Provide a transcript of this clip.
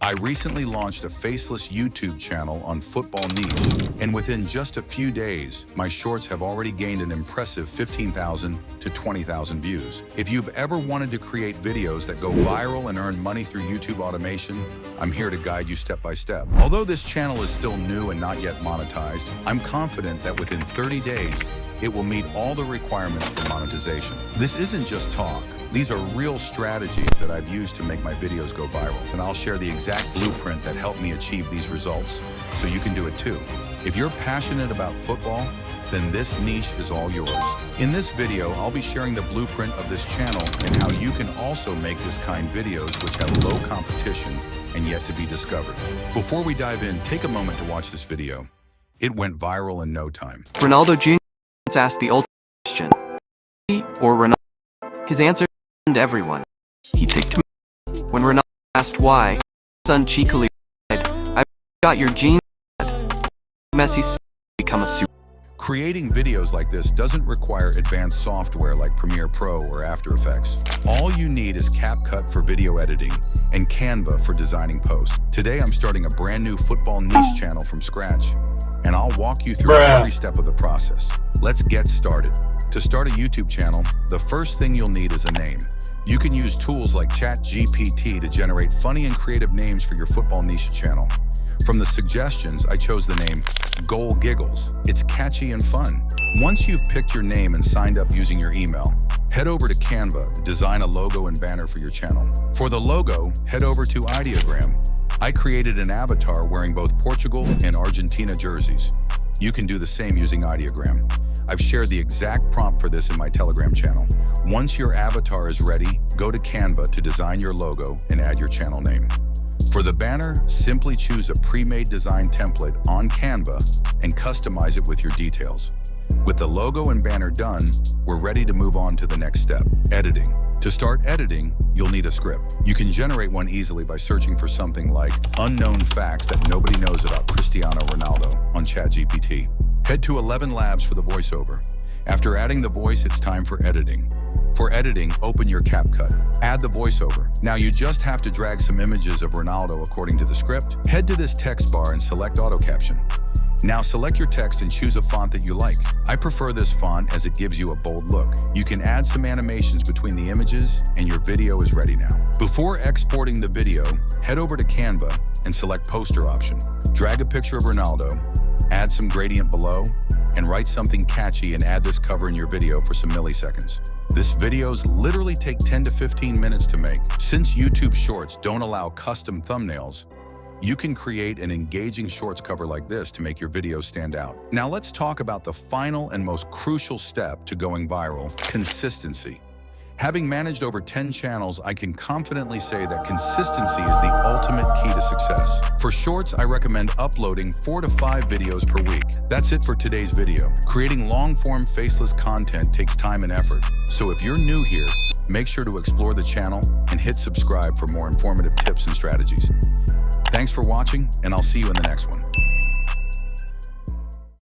I recently launched a Faceless YouTube channel on football niche, and within just a few days, my shorts have already gained an impressive 15,000 to 20,000 views. If you've ever wanted to create videos that go viral and earn money through YouTube automation, I'm here to guide you step by step. Although this channel is still new and not yet monetized, I'm confident that within 30 days, it will meet all the requirements for monetization. This isn't just talk. These are real strategies that I've used to make my videos go viral, and I'll share the exact blueprint that helped me achieve these results, so you can do it too. If you're passionate about football, then this niche is all yours. In this video, I'll be sharing the blueprint of this channel and how you can also make this kind videos which have low competition and yet to be discovered. Before we dive in, take a moment to watch this video. It went viral in no time. Ronaldo Jr. asked the ultimate question, or Ronaldo? His answer to everyone. He picked me. When Ronaldo asked why, his son cheekily replied, "I got your genes." Messi's become a super. Creating videos like this doesn't require advanced software like Premiere Pro or After Effects. All you need is CapCut for video editing and Canva for designing posts. Today I'm starting a brand new football niche channel from scratch, and I'll walk you through every step of the process. Let's get started. To start a YouTube channel, the first thing you'll need is a name. You can use tools like ChatGPT to generate funny and creative names for your football niche channel. From the suggestions, I chose the name Goal Giggles. It's catchy and fun. Once you've picked your name and signed up using your email, head over to Canva, design a logo and banner for your channel. For the logo, head over to Ideogram. I created an avatar wearing both Portugal and Argentina jerseys. You can do the same using Ideogram. I've shared the exact prompt for this in my Telegram channel. Once your avatar is ready, go to Canva to design your logo and add your channel name. For the banner, simply choose a pre-made design template on Canva and customize it with your details. With the logo and banner done, we're ready to move on to the next step, editing. To start editing, you'll need a script. You can generate one easily by searching for something like unknown facts that nobody knows about Cristiano Ronaldo on ChatGPT. Head to 11 Labs for the voiceover. After adding the voice, it's time for editing. For editing, open your CapCut. Add the voiceover. Now you just have to drag some images of Ronaldo according to the script. Head to this text bar and select auto caption. Now select your text and choose a font that you like. I prefer this font as it gives you a bold look. You can add some animations between the images and your video is ready now. Before exporting the video, head over to Canva and select poster option. Drag a picture of Ronaldo, add some gradient below, and write something catchy and add this cover in your video for some milliseconds. This videos literally take 10 to 15 minutes to make. Since YouTube Shorts don't allow custom thumbnails, you can create an engaging shorts cover like this to make your videos stand out. Now let's talk about the final and most crucial step to going viral, consistency. Having managed over 10 channels, I can confidently say that consistency is the ultimate key to success. For shorts, I recommend uploading 4 to 5 videos per week. That's it for today's video. Creating long-form faceless content takes time and effort. So if you're new here, make sure to explore the channel and hit subscribe for more informative tips and strategies. Thanks for watching, and I'll see you in the next one.